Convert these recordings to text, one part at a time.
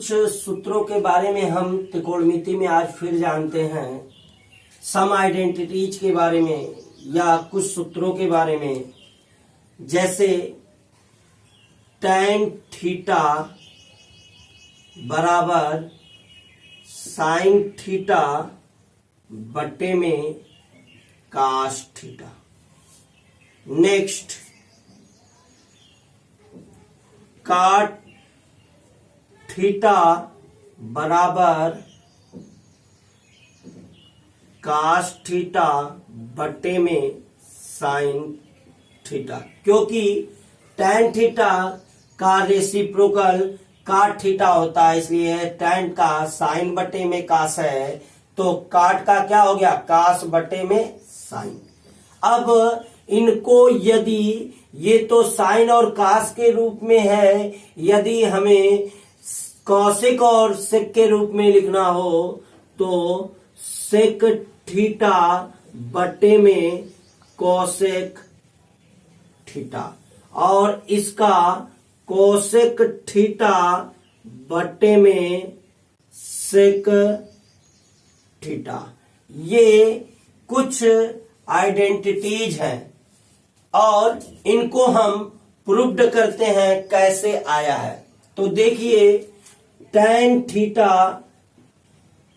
कुछ सूत्रों के बारे में हम त्रिकोणमिति में आज फिर जानते हैं। सम आइडेंटिटीज के बारे में या कुछ सूत्रों के बारे में, जैसे tan थीटा बराबर sin थीटा बटे में cos theta. Next, cot theta बराबर cos थीटा बटे में sin थीटा, क्योंकि tan थीटा का रेसिप्रोकल cot थीटा होता है, इसलिए tan का sin बटे में cos है, तो cot का क्या हो गया, cos बटे में sin। अब इनको यदि ये तो sin और cos के रूप में है, यदि हमें कॉसेक और सेक के रूप में लिखना हो तो सेक थीटा बटे में कॉसेक थीटा, और इसका कॉसेक थीटा बटे में सेक थीटा। ये कुछ आइडेंटिटीज हैं और इनको हम प्रूव्ड करते हैं कैसे आया है। तो देखिए, tan थीटा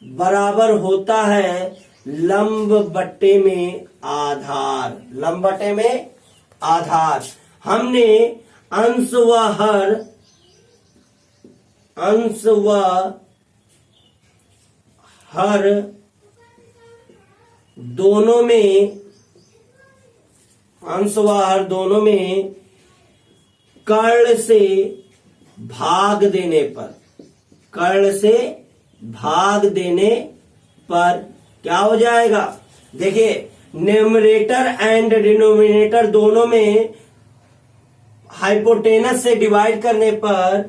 बराबर होता है लंब बटे में आधार। लंब बटे में आधार हमने अंश व हर दोनों में कर्ण से भाग देने पर क्या हो जाएगा। देखिए, न्यूमरेटर एंड डिनोमिनेटर दोनों में हाइपोटेनस से डिवाइड करने पर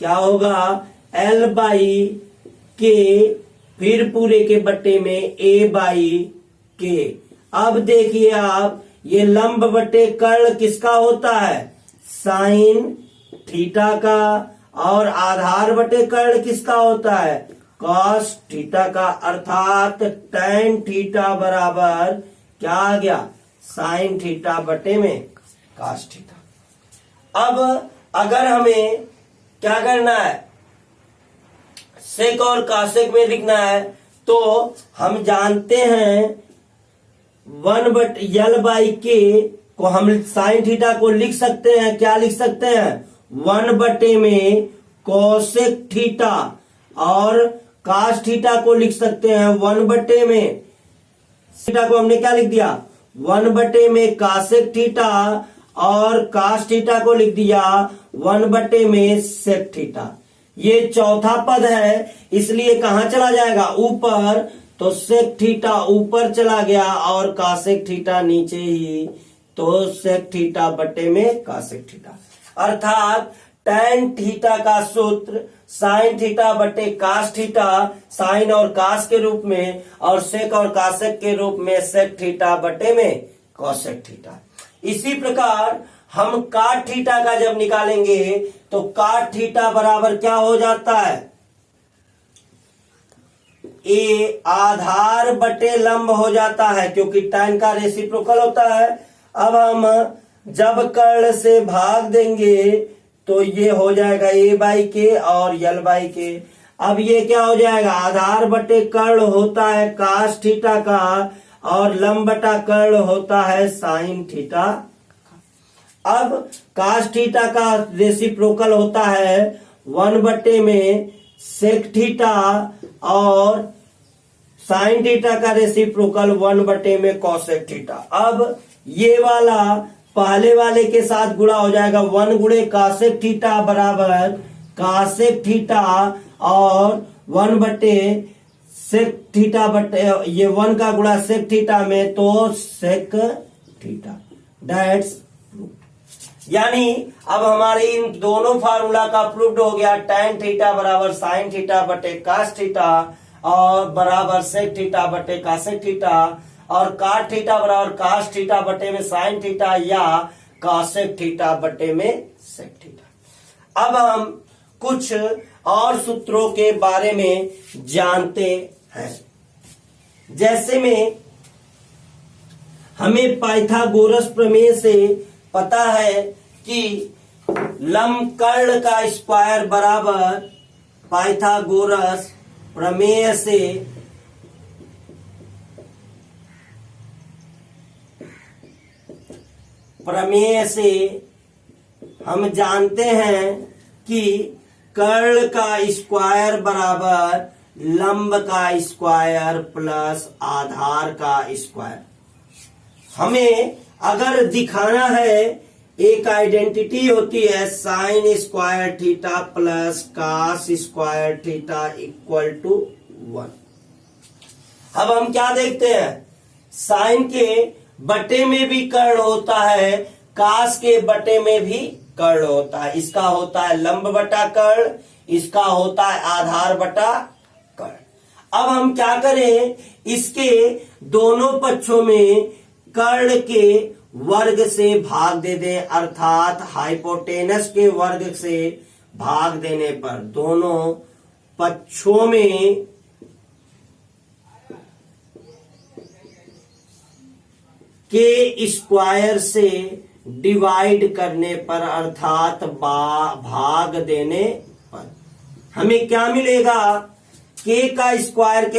क्या होगा, L बाई के, फिर पूरे के बट्टे में A बाई के। अब देखिए आप, ये लंब बटे कर्ण किसका होता है, साइन थीटा का, और आधार बटे कर्ण किसका होता है, कॉस थीटा का। अर्थात tan थीटा बराबर क्या आ गया, साइन थीटा बटे में कॉस थीटा। अब अगर हमें क्या करना है, सेक और कॉसेक में लिखना है, तो हम जानते हैं 1/L बाई के को हम साइन थीटा को लिख सकते हैं, क्या लिख सकते हैं, 1 बटे में कोसेक थीटा, और कास थीटा को लिख सकते हैं 1 बटे में, थीटा को हमने क्या लिख दिया, 1 बटे में कासेक थीटा, और कास थीटा को लिख दिया 1 बटे में सेक थीटा। ये चौथा पद है, इसलिए कहां चला जाएगा, ऊपर, तो सेक थीटा ऊपर चला गया और कासेक थीटा नीचे ही, तो सेक थीटा बटे में कासेक थीटा। अर्थात tan थीटा का सूत्र साइन थीटा बटे कास थीटा, साइन और कास के रूप में, और सेक और कासेक के रूप में सेक थीटा बटे में कॉसेक थीटा। इसी प्रकार हम काट थीटा का जब निकालेंगे तो काट थीटा बराबर क्या हो जाता है, ए आधार बटे लंब हो जाता है, क्योंकि tan का रेसिप्रोकल होता है। अब हम जब कर्ण से भाग देंगे तो ये हो जाएगा A बाई के और L बाई के। अब ये क्या हो जाएगा, आधार बटे कर्ण होता है कास थीटा का, और लंब बटा कर्ण होता है साइन थीटा। अब कास थीटा का रेसिप्रोकल होता है 1 बटे में सेक थीटा, और साइन थीटा का रेसिप्रोकल 1 बटे में कॉसेक थीटा। अब ये वाला पहले वाले के साथ गुणा हो जाएगा, 1 गुणे कासेक थीटा बराबर कासेक थीटा, और 1 बटे सेक थीटा बटे, ये 1 का गुणा सेक थीटा में, तो सेक थीटा। दैट्स यानी अब हमारे इन दोनों फार्मूला का प्रूव्ड हो गया, tan थीटा बराबर साइन थीटा बटे कास थीटा, और बराबर सेक थीटा बटे कासेक थीटा, और काट थीटा बराबर कास थीटा बटे में साइन थीटा, या कासेक थीटा बटे में सेक थीटा। अब हम कुछ और सूत्रों के बारे में जानते हैं। जैसे में हमें पाइथागोरस प्रमेय से पता है कि लंब कर्ण का स्क्वायर बराबर पाइथागोरस प्रमेय से हम जानते हैं कि कर्ण का स्क्वायर बराबर लंब का स्क्वायर प्लस आधार का स्क्वायर। हमें अगर दिखाना है, एक आइडेंटिटी होती है sine square theta plus cos square theta equal to 1। अब हम क्या देखते हैं, साइन के बटे में भी कर्ण होता है, कास के बटे में भी कर्ण होता है। इसका होता है लंब बटा कर्ण, इसका होता है आधार बटा कर्ण। अब हम क्या करें, इसके दोनों पक्षों में कर्ण के वर्ग से भाग दे दें, अर्थात हाइपोटेनस के वर्ग से भाग देने पर दोनों पक्षों में के स्क्वायर से डिवाइड करने पर अर्थात भाग देने पर हमें क्या मिलेगा, के का स्क्वायर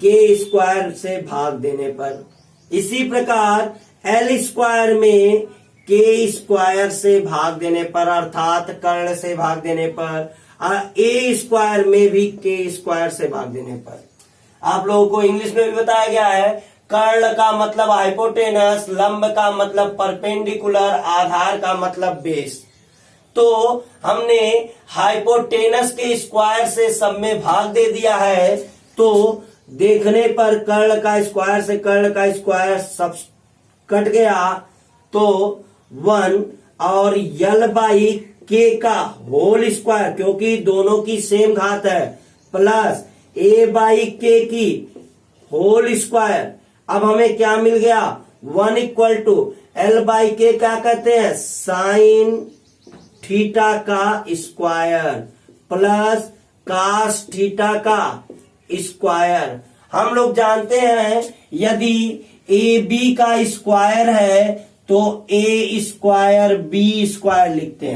के स्क्वायर से भाग देने पर। इसी प्रकार एल स्क्वायर में के स्क्वायर से भाग देने पर अर्थात कर्ण से भाग देने पर, ए स्क्वायर में भी के स्क्वायर से भाग देने पर। आप लोगों को इंग्लिश में भी बताया गया है, कर्ण का मतलब हाइपोटेनस, लंब का मतलब परपेंडिकुलर, आधार का मतलब बेस। तो हमने हाइपोटेनस के स्क्वायर से सब में भाग दे दिया है, तो देखने पर कर्ण का स्क्वायर से कर्ण का स्क्वायर सब कट गया तो 1 और यल बाई के का होल स्क्वायर, क्योंकि दोनों की सेम घात है, प्लस ए बाई के की होल स्क्वायर। अब हमें क्या मिल गया, 1 इक्वल टू एल बाई के क्या कहते हैं, साइन थीटा का स्क्वायर प्लस कास थीटा का स्क्वायर। हम लोग जानते हैं यदि ए बी का स्क्वायर है तो ए स्क्वायर बी स्क्वायर लिखते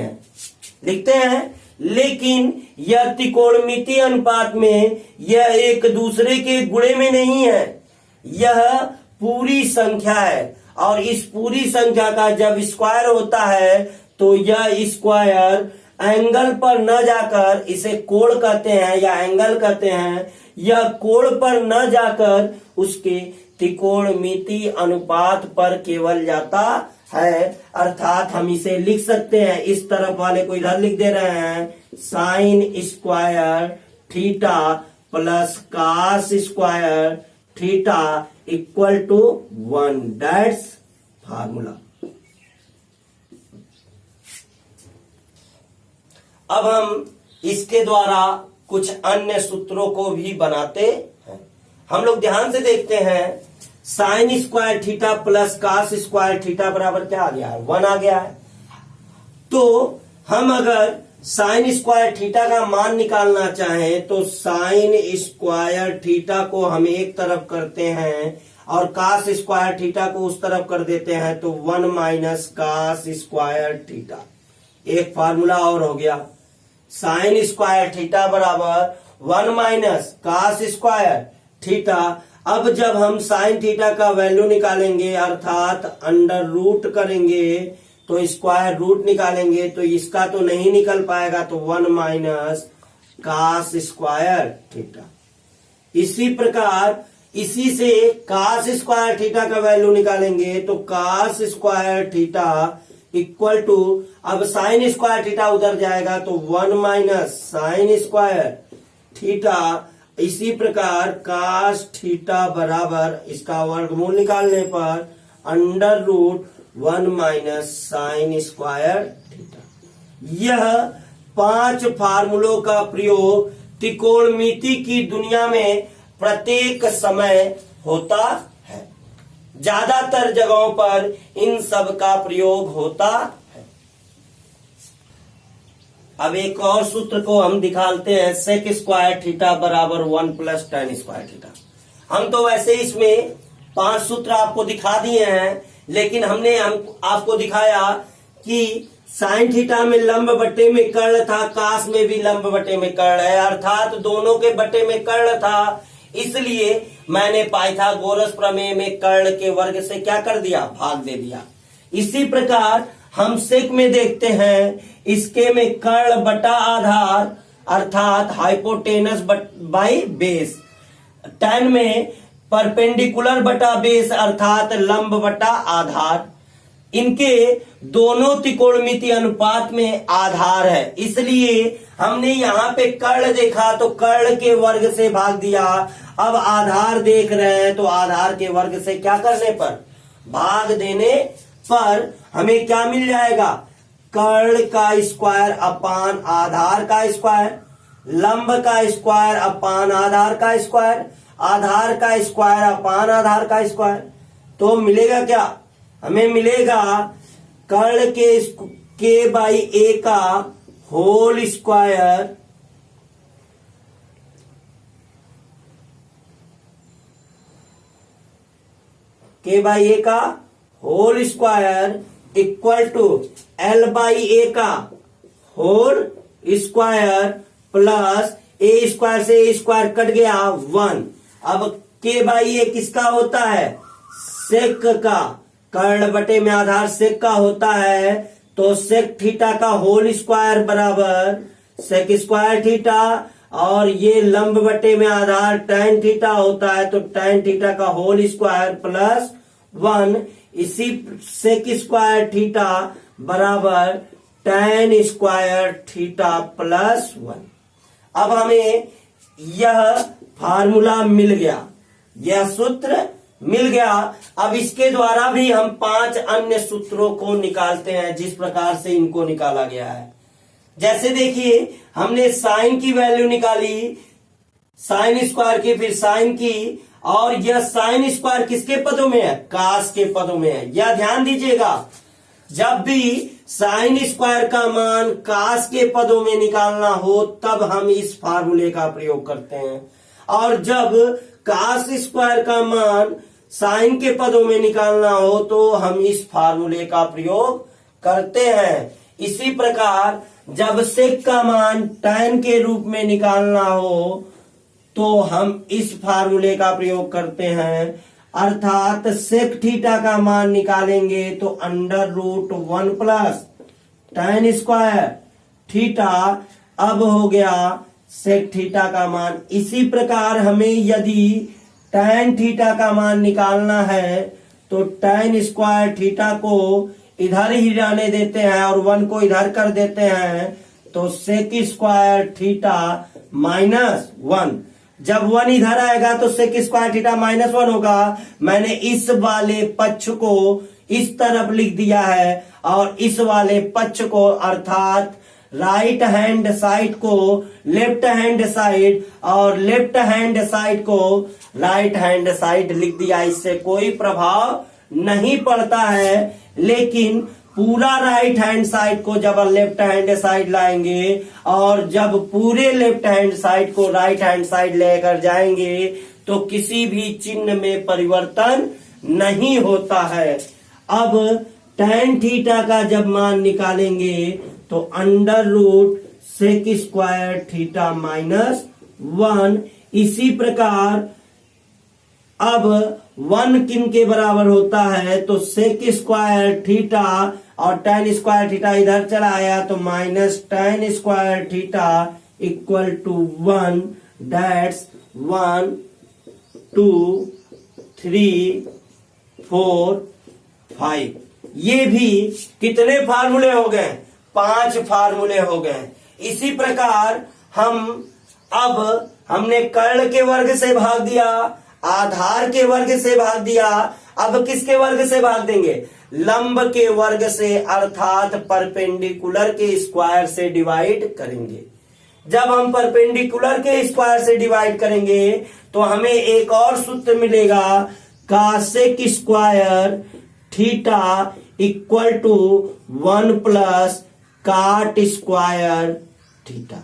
हैं, लेकिन यह त्रिकोणमितीय अनुपात में यह एक दूसरे के गुणे में नहीं है, यह पूरी संख्या है। और इस पूरी संख्या का जब स्क्वायर होता है तो यह स्क्वायर एंगल पर न जाकर, इसे कोण कहते हैं या एंगल कहते हैं, यह कोण पर न जाकर उसके त्रिकोणमितीय अनुपात पर केवल जाता है। अर्थात हम इसे लिख सकते हैं, इस तरफ वाले को इधर लिख दे रहे हैं, sine square theta plus cos square theta equal to 1। That's formula. अब हम इसके द्वारा कुछ अन्य सूत्रों को भी बनाते हैं। हम लोग ध्यान से देखते हैं, sine square theta plus cos square theta बराबर क्या आ गया है, 1 आ गया है। तो हम अगर साइन स्क्वायर थीटा का मान निकालना चाहें तो साइन स्क्वायर थीटा को हम एक तरफ करते हैं और कास स्क्वायर थीटा को उस तरफ कर देते हैं, तो 1 माइनस कास स्क्वायर थीटा। एक फार्मूला और हो गया, साइन स्क्वायर थीटा बराबर 1 माइनस कास स्क्वायर थीटा। अब जब हम साइन थीटा का वैल्यू निकालेंगे अर्थात अंडर रूट करेंगे तो स्क्वायर रूट निकालेंगे, तो इसका तो नहीं निकल पाएगा, तो 1 माइनस कास स्क्वायर थीटा। इसी प्रकार इसी से कास स्क्वायर थीटा का वैल्यू निकालेंगे तो cos square theta equal to, अब साइन स्क्वायर थीटा उधर जाएगा तो 1 माइनस साइन स्क्वायर थीटा। इसी प्रकार कास थीटा बराबर इसका वर्गमूल निकालने पर under root 1 minus sine square theta. यह 5 फार्मूलों का प्रयोग त्रिकोणमिति की दुनिया में प्रत्येक समय होता है। ज्यादातर जगहों पर इन सब का प्रयोग होता है। अब एक और सूत्र को हम दिखाते हैं, सेक स्क्वायर थीटा बराबर 1 प्लस tan स्क्वायर थीटा। हम तो वैसे इसमें 5 सूत्र आपको दिखा दिए हैं, लेकिन हमने आपको दिखाया कि साइन थीटा में लंब बटे में कर्ण था, कास में भी लंब बटे में कर्ण है, अर्थात दोनों के बटे में कर्ण था, इसलिए मैंने पाइथागोरस प्रमेय में कर्ण के वर्ग से क्या कर दिया, भाग दे दिया। इसी प्रकार हम सेक में देखते हैं, इसके में कर्ण बटा आधार अर्थात हाइपोटेनस बाई बेस, tan में परपेंडिकुलर बटा बेस अर्थात लंब बटा आधार, इनके दोनों त्रिकोणमितीय अनुपात में आधार है, इसलिए हमने यहाँ पे कर्ण देखा तो कर्ण के वर्ग से भाग दिया। अब आधार देख रहे हैं तो आधार के वर्ग से क्या करने पर, भाग देने पर हमें क्या मिल जाएगा, कर्ण का स्क्वायर अपान आधार का स्क्वायर, लंब का स्क्वायर अपान आधार का स्क्वायर, आधार का स्क्वायर अपान आधार का स्क्वायर। तो मिलेगा क्या, हमें मिलेगा कर्ण के बाई ए का whole square K by A का whole square equal to L by A का whole square plus A square से ए स्क्वायर कट गया 1। अब के बाई ए किसका होता है, सेक का, कर्ण बटे में आधार सेक का होता है, तो सेक थीटा का होल स्क्वायर बराबर सेक स्क्वायर थीटा, और ये लंब बटे में आधार tan थीटा होता है, तो tan थीटा का होल स्क्वायर प्लस 1, इसी सेक स्क्वायर थीटा बराबर tan स्क्वायर थीटा प्लस 1। अब हमें यह फार्मूला मिल गया, यह सूत्र मिल गया। अब इसके द्वारा भी हम 5 अन्य सूत्रों को निकालते हैं, जिस प्रकार से इनको निकाला गया है। जैसे देखिए, हमने साइन की वैल्यू निकाली, साइन स्क्वायर की, फिर साइन की, और यह साइन स्क्वायर किसके पदों में है, कास के पदों में है। यह ध्यान दीजिएगा, जब भी साइन स्क्वायर का मान कास के पदों में निकालना हो तब हम इस फार्मूले का प्रयोग करते हैं, और जब कास स्क्वायर का मान साइन के पदों में निकालना हो तो हम इस फार्मूले का प्रयोग करते हैं। इसी प्रकार जब सेक का मान tan के रूप में निकालना हो तो हम इस फार्मूले का प्रयोग करते हैं, अर्थात सेक थीटा का मान निकालेंगे तो √1 प्लस tan स्क्वायर थीटा, अब हो गया सेक थीटा का मान। इसी प्रकार हमें यदि tan थीटा का मान निकालना है तो tan स्क्वायर थीटा को इधर ही रहने देते हैं और 1 को इधर कर देते हैं, तो सेक स्क्वायर थीटा माइनस 1। जब 1 इधर आएगा तो सेक स्क्वायर थीटा माइनस 1 होगा। मैंने इस वाले पक्ष को इस तरफ लिख दिया है और इस वाले पक्ष को अर्थात राइट हैंड साइड को लेफ्ट हैंड साइड और लेफ्ट हैंड साइड को राइट हैंड साइड लिख दिया। इससे कोई प्रभाव नहीं पड़ता है, लेकिन पूरा राइट हैंड साइड को जब लेफ्ट हैंड साइड लाएंगे और जब पूरे लेफ्ट हैंड साइड को राइट हैंड साइड लेकर जाएंगे तो किसी भी चिन्ह में परिवर्तन नहीं होता है। अब tan थीटा का जब मान निकालेंगे तो √सेक स्क्वायर थीटा माइनस 1। इसी प्रकार अब 1 किन के बराबर होता है, तो सेक स्क्वायर थीटा और tan स्क्वायर थीटा इधर चला आया तो minus tan square theta equal to 1। That's 1 2 3 4 5। ये भी कितने फार्मूले हो गए, 5 फार्मूले हो गए। इसी प्रकार हमने कर्ण के वर्ग से भाग दिया, आधार के वर्ग से भाग दिया, अब किसके वर्ग से भाग देंगे, लंब के वर्ग से अर्थात परपेंडिकुलर के स्क्वायर से डिवाइड करेंगे। जब हम परपेंडिकुलर के स्क्वायर से डिवाइड करेंगे तो हमें एक और सूत्र मिलेगा, cosec square theta equal to 1 plus cot square theta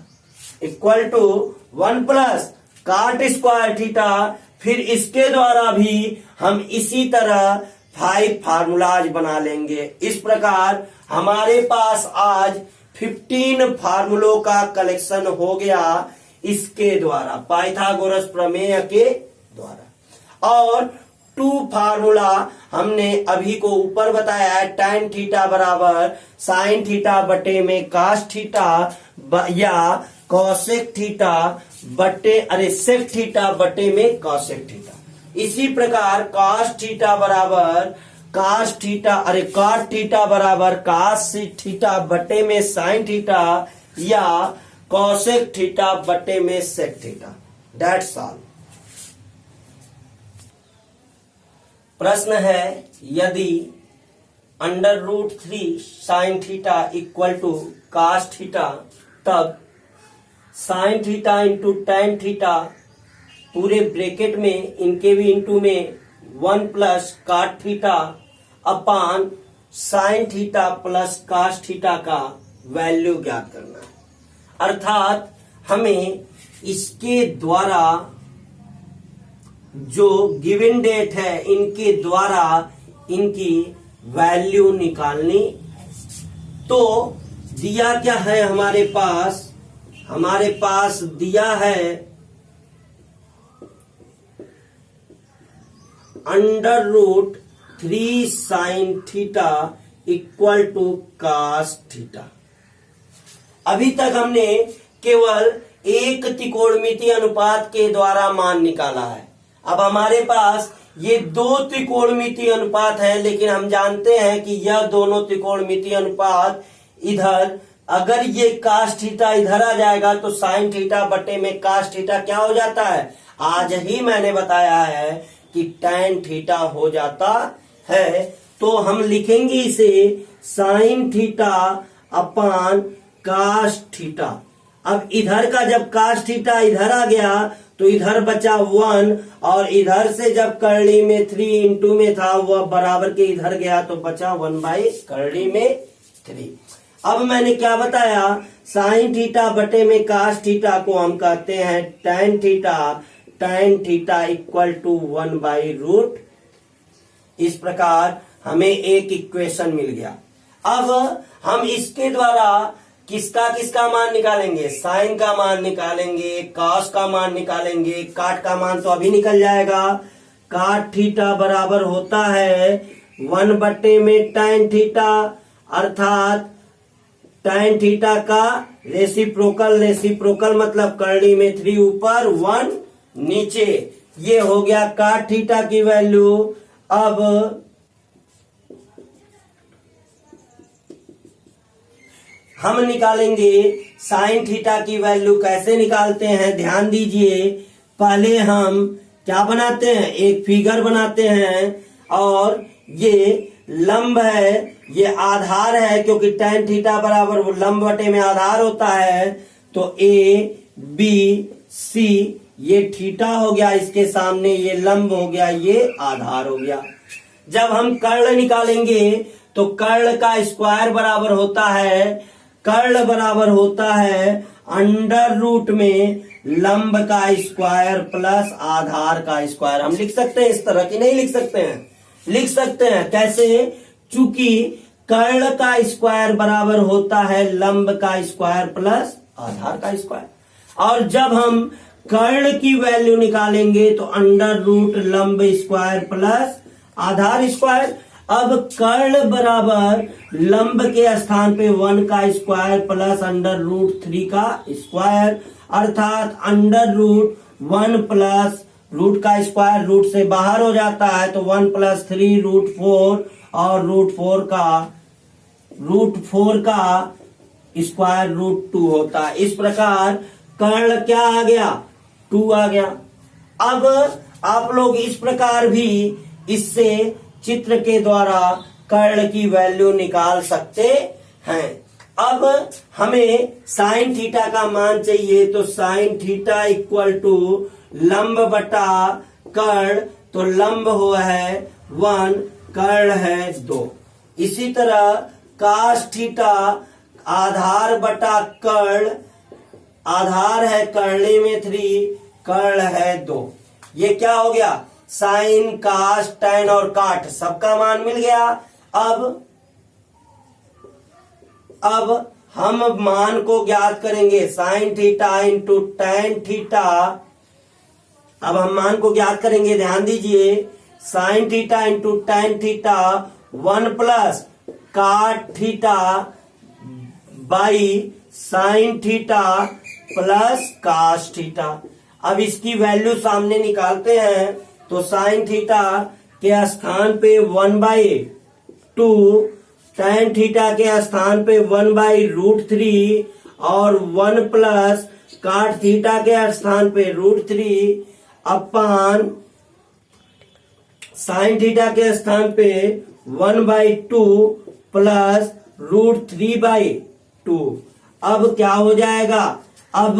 equal to 1 plus cot square theta. फिर इसके द्वारा भी हम इसी तरह 5 फार्मूलाज बना लेंगे। इस प्रकार हमारे पास आज 15 फार्मूलों का कलेक्शन हो गया इसके द्वारा, पाइथागोरस प्रमेय के द्वारा। और 2 फार्मूला हमने अभी को ऊपर बताया है, tan थीटा बराबर sin थीटा बटे में cos थीटा या cosec थीटा बटे sec थीटा बटे में cosec थीटा। इसी प्रकार cos थीटा बराबर cos थीटा cot थीटा बराबर cos थीटा बटे में sin थीटा या cosec थीटा बटे में sec थीटा। That's all. प्रश्न है, यदि √3 sin theta equal to cos theta, तब sin theta into tan theta पूरे ब्रैकेट में इनके भी इंटू में 1 plus cot theta upon sin theta plus cos theta का वैल्यू ज्ञात करना है। अर्थात हमें इसके द्वारा जो गिवन डेट है इनके द्वारा इनकी वैल्यू निकालनी। तो दिया क्या है हमारे पास दिया है √3 sin theta equal to cos theta. अभी तक हमने केवल एक त्रिकोणमितीय अनुपात के द्वारा मान निकाला है। अब हमारे पास ये 2 त्रिकोणमितीय अनुपात है, लेकिन हम जानते हैं कि यह दोनों त्रिकोणमितीय अनुपात इधर, अगर ये cos थीटा इधर आ जाएगा तो sin थीटा बटे में cos थीटा क्या हो जाता है, आज ही मैंने बताया है कि tan थीटा हो जाता है। तो हम लिखेंगे इसे sin theta upon cos theta. अब इधर का जब cos थीटा इधर आ गया तो इधर बचा 1 और इधर से जब करली में 3 इंटू में था वह बराबर के इधर गया तो बचा 1/3। अब मैंने क्या बताया, sin थीटा बटे में cos थीटा को हम कहते हैं tan थीटा इक्वल टू 1/√। इस प्रकार हमें एक इक्वेशन मिल गया। अब हम इसके द्वारा किसका मान निकालेंगे, साइन का मान निकालेंगे, कॉस का मान निकालेंगे, काट का मान तो अभी निकल जाएगा। काट थीटा बराबर होता है 1 बटे में tan थीटा, अर्थात tan थीटा का रेसिप्रोकल मतलब करली में 3 ऊपर 1 नीचे, ये हो गया काट थीटा की वैल्यू। अब हम निकालेंगे साइन थीटा की वैल्यू। कैसे निकालते हैं ध्यान दीजिए। पहले हम क्या बनाते हैं, एक फिगर बनाते हैं और ये लंब है, ये आधार है, क्योंकि tan थीटा बराबर लंब बटे में आधार होता है। तो ABC ये थीटा हो गया, इसके सामने ये लंब हो गया, ये आधार हो गया। जब हम कर्ण निकालेंगे तो कर्ण का स्क्वायर बराबर होता है, कर्ण बराबर होता है √ में लंब का स्क्वायर प्लस आधार का स्क्वायर। हम लिख सकते हैं इस तरह की, नहीं लिख सकते हैं, लिख सकते हैं। कैसे, चूंकि कर्ण का स्क्वायर बराबर होता है लंब का स्क्वायर प्लस आधार का स्क्वायर। और जब हम कर्ण की वैल्यू निकालेंगे तो √ लंब स्क्वायर प्लस आधार स्क्वायर। अब कर्ण बराबर लंब के स्थान पे 1 का स्क्वायर प्लस √3 का स्क्वायर, अर्थात √1 प्लस रूट का स्क्वायर रूट से बाहर हो जाता है तो 1 + 3 √4 और √4 का स्क्वायर √2 होता है। इस प्रकार कर्ण क्या आ गया, 2 आ गया। अब आप लोग इस प्रकार भी इससे चित्र के द्वारा कर्ण की वैल्यू निकाल सकते हैं। अब हमें साइन थीटा का मान चाहिए, तो साइन थीटा इक्वल टू लंब बटा कर्ण, तो लंब हुआ है 1, कर्ण है 2। इसी तरह कास थीटा आधार बटा कर्ण, आधार है करने में 3, कर्ण है 2। ये क्या हो गया, साइन कास टैन और काट सबका मान मिल गया। अब हम मान को ज्ञात करेंगे, sine theta into tan theta. अब हम मान को ज्ञात करेंगे, ध्यान दीजिए, sine theta into tan theta 1 plus cot theta by sine theta plus cos theta. अब इसकी वैल्यू सामने निकालते हैं तो साइन थीटा के स्थान पे 1/2, टैन थीटा के स्थान पे 1/√3 और 1 प्लस काट थीटा के स्थान पे √3 अपान साइन थीटा के स्थान पे 1/2 प्लस √3/2। अब क्या हो जाएगा, अब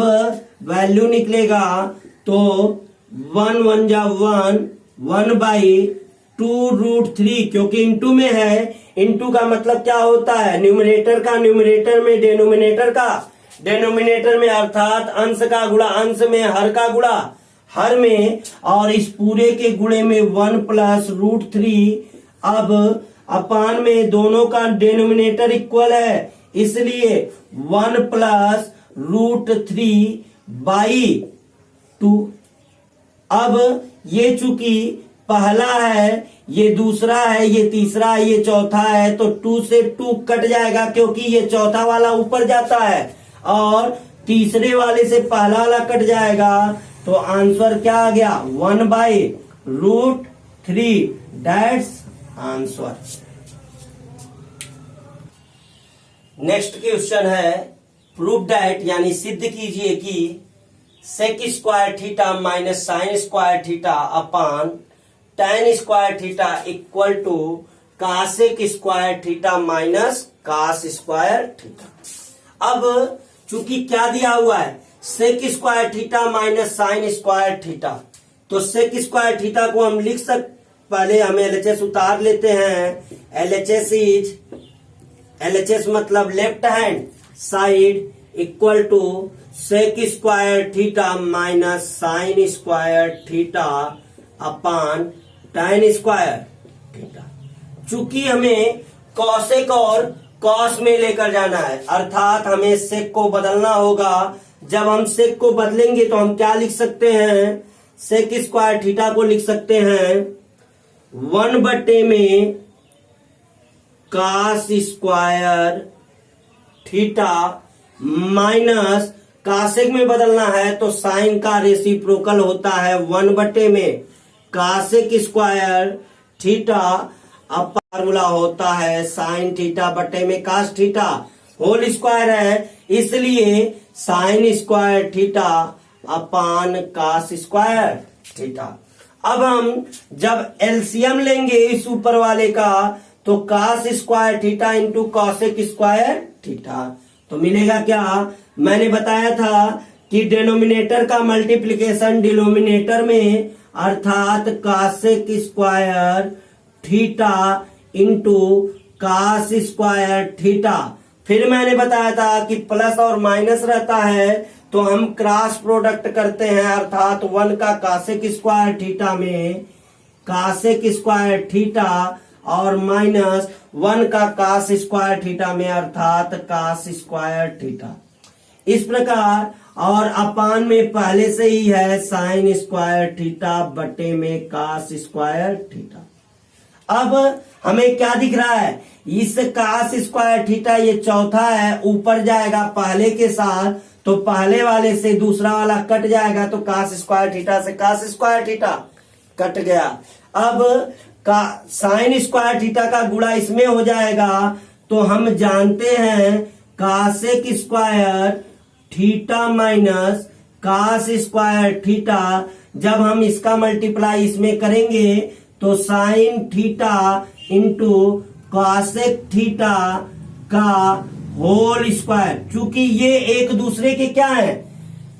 वैल्यू निकलेगा तो 1 1 जा 1, 1/2√3, क्योंकि इंटू में है। इंटू का मतलब क्या होता है, न्यूमरेटर का न्यूमरेटर में, डेनोमिनेटर का डेनोमिनेटर में, अर्थात अंश का गुणा अंश में, हर का गुणा हर में, और इस पूरे के गुणे में 1 प्लस √3। अब अपान में दोनों का डेनोमिनेटर इक्वल है, इसलिए 1 प्लस √3/2। अब ये चूंकि पहला है, ये दूसरा है, ये तीसरा है, ये चौथा है, तो 2 से 2 कट जाएगा क्योंकि ये चौथा वाला ऊपर जाता है, और तीसरे वाले से पहला वाला कट जाएगा। तो आंसर क्या आ गया, 1/√3, दैट्स आंसर। नेक्स्ट क्वेश्चन है, प्रूव दैट, यानी सिद्ध कीजिए कि sec square theta minus sine square theta upon tan square theta equal to cosec square theta minus cos square theta. अब चूंकि क्या दिया हुआ है, sec square theta minus sine square theta, तो सेक स्क्वायर थीटा को हम लिख पहले हम एलएचएस उतार लेते हैं। एलएचएस मतलब left hand side equal to sec square theta minus sine square theta upon tan square theta. चूंकि हमें कॉसेक और कॉस में लेकर जाना है, अर्थात हमें सेक को बदलना होगा। जब हम सेक को बदलेंगे तो हम क्या लिख सकते हैं, सेक स्क्वायर थीटा को लिख सकते हैं 1/, में कास स्क्वायर थीटा माइनस कासेक में बदलना है तो साइन का रेसिप्रोकल होता है 1/, में कासेक स्क्वायर थीटा। अब फार्मूला होता है साइन थीटा बटे में कास थीटा होल स्क्वायर है, इसलिए sine square theta upon cos square theta. अब हम जब एलसीएम लेंगे इस ऊपर वाले का तो cos square theta into cosec square theta, तो मिलेगा क्या, मैंने बताया था कि डिनोमिनेटर का मल्टीप्लिकेशन डिनोमिनेटर में, अर्थात cosec square theta into cos square theta. फिर मैंने बताया था कि प्लस और माइनस रहता है तो हम क्रॉस प्रोडक्ट करते हैं, अर्थात 1 का कासेक स्क्वायर थीटा में कासेक स्क्वायर थीटा और माइनस 1 का कास स्क्वायर थीटा में, अर्थात कास स्क्वायर थीटा। इस प्रकार, और अपान में पहले से ही है साइन स्क्वायर थीटा बटे में कास स्क्वायर थीटा। अब हमें क्या दिख रहा है, इस कास स्क्वायर थीटा ये चौथा है, ऊपर जाएगा पहले के साथ, तो पहले वाले से दूसरा वाला कट जाएगा, तो कास स्क्वायर थीटा से कास स्क्वायर थीटा कट गया। अब का साइन स्क्वायर थीटा का गुणा इसमें हो जाएगा, तो हम जानते हैं cosec square theta minus cos square theta, जब हम इसका मल्टीप्लाई इसमें करेंगे तो sine theta into cosec theta का होल स्क्वायर। चूंकि ये एक दूसरे के क्या है,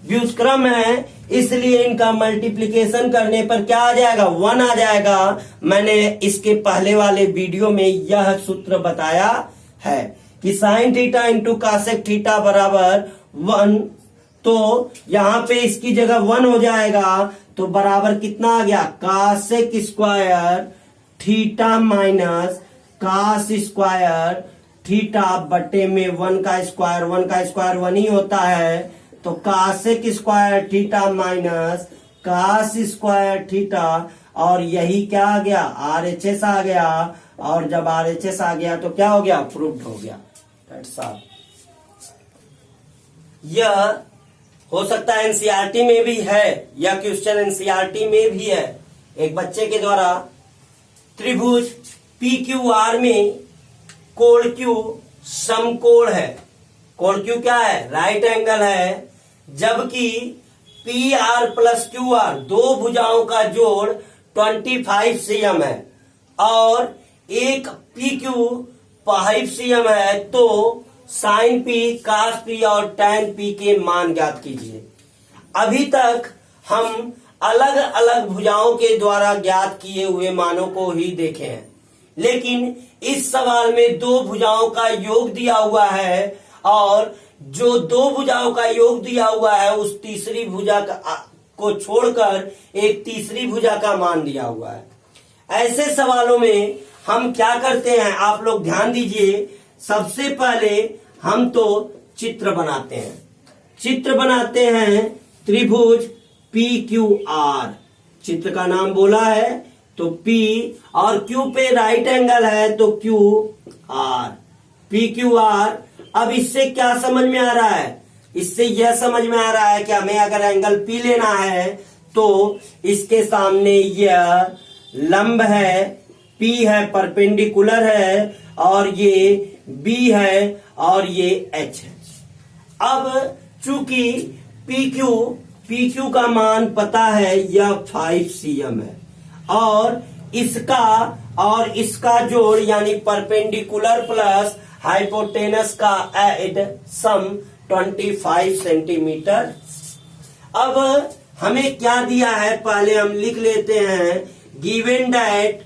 व्युत्क्रम है, इसलिए इनका मल्टीप्लिकेशन करने पर क्या आ जाएगा, 1 आ जाएगा। मैंने इसके पहले वाले वीडियो में यह सूत्र बताया है कि sign theta into cosec theta बराबर 1 तो यहां पे इसकी जगह 1 हो जाएगा, तो बराबर कितना आ गया, cosec square theta minus cos square theta बटे में 1 का स्क्वायर 1 ही होता है, तो cosec square theta minus cos square theta, और यही क्या आ गया, RHS आ गया, और जब RHS आ गया तो क्या हो गया, प्रूव्ड हो गया। That's all. यह हो सकता है एनसीईआरटी में भी है, यह क्वेश्चन एनसीईआरटी में भी है। एक बच्चे के द्वारा त्रिभुज PQR में कोण Q समकोण है, कोण Q क्या है, राइट एंगल है, जबकि PR प्लस QR दो भुजाओं का जोड़ 25 cm है और एक PQ 5 cm है, तो साइन P, cos P और tan P के मान ज्ञात कीजिए। अभी तक हम अलग अलग भुजाओं के द्वारा ज्ञात किए हुए मानों को ही देखे हैं, लेकिन इस सवाल में दो भुजाओं का योग दिया हुआ है, और जो दो भुजाओं का योग दिया हुआ है उस तीसरी भुजा को छोड़कर एक तीसरी भुजा का मान दिया हुआ है। ऐसे सवालों में हम क्या करते हैं, आप लोग ध्यान दीजिए। सबसे पहले हम तो चित्र बनाते हैं, चित्र बनाते हैं त्रिभुज PQR, चित्र का नाम बोला है तो P और Q पे राइट एंगल है तो QR, PQR। अब इससे क्या समझ में आ रहा है, इससे यह समझ में आ रहा है कि हमें अगर एंगल P लेना है तो इसके सामने यह लंब है, P है, परपेंडिकुलर है, और ये B है और ये H है। अब चूंकि PQ का मान पता है, यह 5 cm है, और इसका जोड़ यानी परपेंडिकुलर प्लस हाइपोटेनस का एड सम 25 सेंटीमीटर। अब हमें क्या दिया है, पहले हम लिख लेते हैं, given that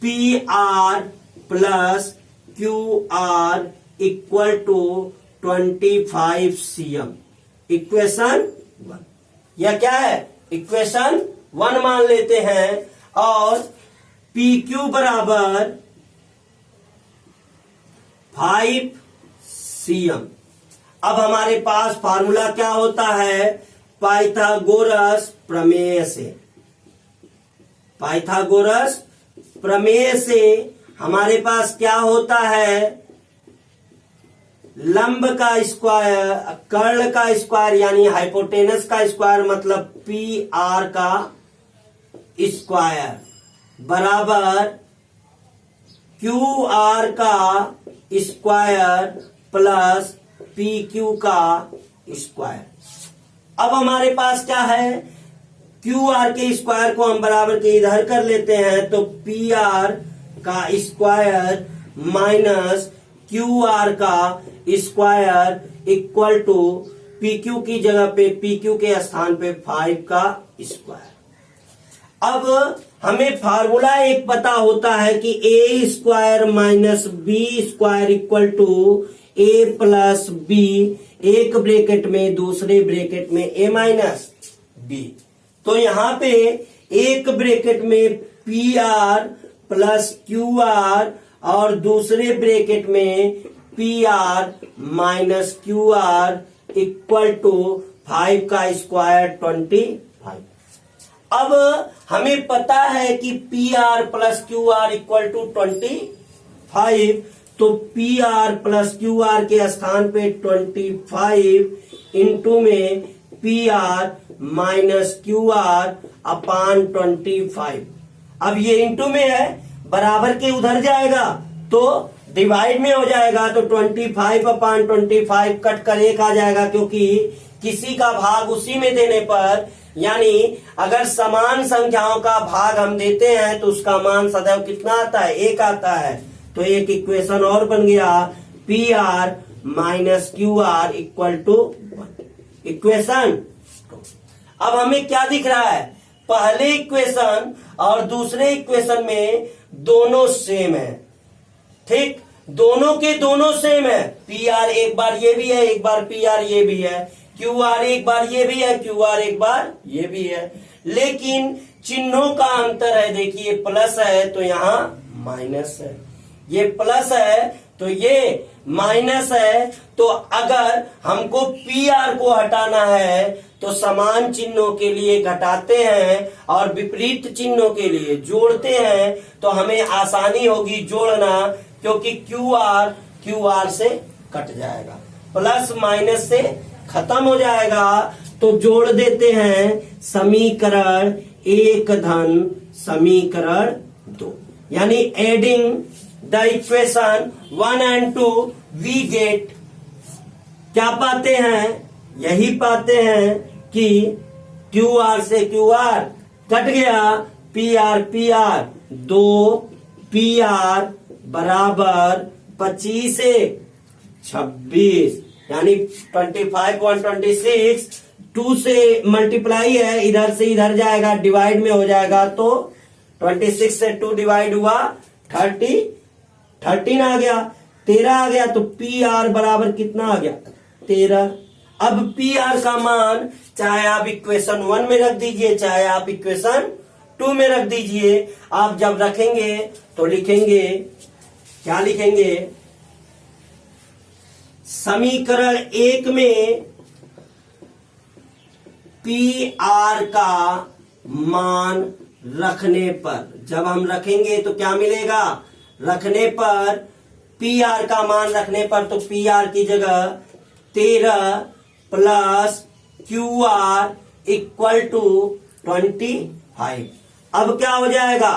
PR plus QR equal to 25 cm, equation 1। यह क्या है, इक्वेशन 1 मान लेते हैं, और PQ बराबर 5 cm। अब हमारे पास फार्मूला क्या होता है, पाइथागोरस प्रमेय से, पाइथागोरस प्रमेय से हमारे पास क्या होता है, लंब का स्क्वायर, कर्ण का स्क्वायर यानी हाइपोटेनस का स्क्वायर मतलब PR का स्क्वायर बराबर QR का स्क्वायर प्लस PQ का स्क्वायर। अब हमारे पास क्या है, QR के स्क्वायर को हम बराबर के इधर कर लेते हैं, तो PR का स्क्वायर माइनस QR का स्क्वायर इक्वल टू PQ की जगह पे, PQ के स्थान पे 5 का स्क्वायर। अब हमें फार्मूला एक पता होता है कि A square minus B square equal to A plus B, एक ब्रैकेट में, दूसरे ब्रैकेट में A माइनस B। तो यहां पे एक ब्रैकेट में PR प्लस QR और दूसरे ब्रैकेट में PR minus QR equal to 5 का स्क्वायर 25। अब हमें पता है कि PR plus QR equal to 25, तो PR प्लस QR के स्थान पे 25 इंटू में PR माइनस QR अपान 25। अब ये इंटू में है, बराबर के उधर जाएगा तो डिवाइड में हो जाएगा, तो 25 अपान 25 कट कर 1 आ जाएगा, क्योंकि किसी का भाग उसी में देने पर, यानी अगर समान संख्याओं का भाग हम देते हैं तो उसका मान सदैव कितना आता है, 1 आता है। तो एक इक्वेशन और बन गया, PR minus QR equal to 1, equation 2। अब हमें क्या दिख रहा है, पहले इक्वेशन और दूसरे इक्वेशन में दोनों सेम है, ठीक, दोनों के दोनों सेम है। PR एक बार ये भी है, एक बार PR ये भी है, क्यू आर एक बार ये भी है, क्यू आर एक बार ये भी है, लेकिन चिन्हों का अंतर है। देखिए प्लस है तो यहाँ माइनस है, ये प्लस है तो ये माइनस है। तो अगर हमको पी आर को हटाना है तो समान चिन्हों के लिए घटाते हैं और विपरीत चिन्हों के लिए जोड़ते हैं, तो हमें आसानी होगी जोड़ना, क्योंकि क्यू आर से कट जाएगा, प्लस माइनस से खत्म हो जाएगा। तो जोड़ देते हैं समीकरण 1 धन समीकरण 2, यानी adding the equation 1 and 2 we get, क्या पाते हैं, यही पाते हैं कि क्यू आर से क्यू आर कट गया, पी आर 2 पी आर बराबर 25 से 26, यानी 25 1 26, 2 से मल्टीप्लाई है, इधर से इधर जाएगा, डिवाइड में हो जाएगा, तो 26 से 2 डिवाइड हुआ 13 आ गया, 13 आ गया, तो पी आर बराबर कितना आ गया 13। अब पी आर का मान चाहे आप इक्वेशन 1 में रख दीजिए, चाहे आप इक्वेशन 2 में रख दीजिए, आप जब रखेंगे तो लिखेंगे, क्या लिखेंगे, समीकरण 1 में पी आर का मान रखने पर, जब हम रखेंगे तो क्या मिलेगा, रखने पर पी आर का मान रखने पर, तो पी आर की जगह 13 plus Q R equal to 25। अब क्या हो जाएगा,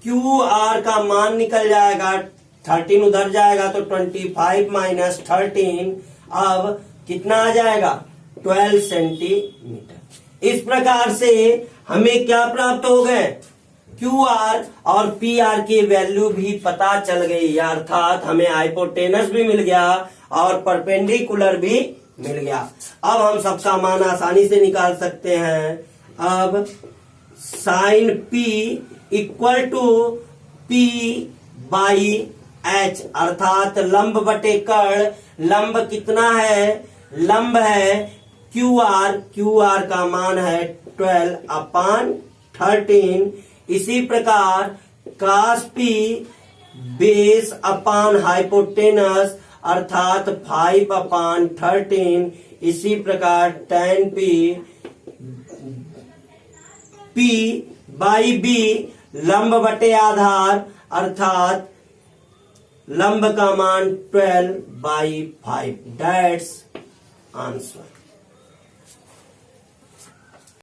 क्यू आर का मान निकल जाएगा, 13 उधर जाएगा तो 25 माइनस 13, अब कितना आ जाएगा 12 सेंटीमीटर। इस प्रकार से हमें क्या प्राप्त हो गए, क्यू आर और पी आर की वैल्यू भी पता चल गई, अर्थात हमें हाइपोटेनस भी मिल गया और परपेंडिकुलर भी मिल गया। अब हम सबका मान आसानी से निकाल सकते हैं। अब sine P equal to P by H, अर्थात लंब बटे कर्ण, लंब कितना है, लंब है क्यू आर का मान है 12/13। इसी प्रकार कास पी बेस अपान हाइपोटेनस अर्थात 5/13। इसी प्रकार tan पी बाई बी लंब बटे आधार अर्थात लंब का मान 12/5। That's answer.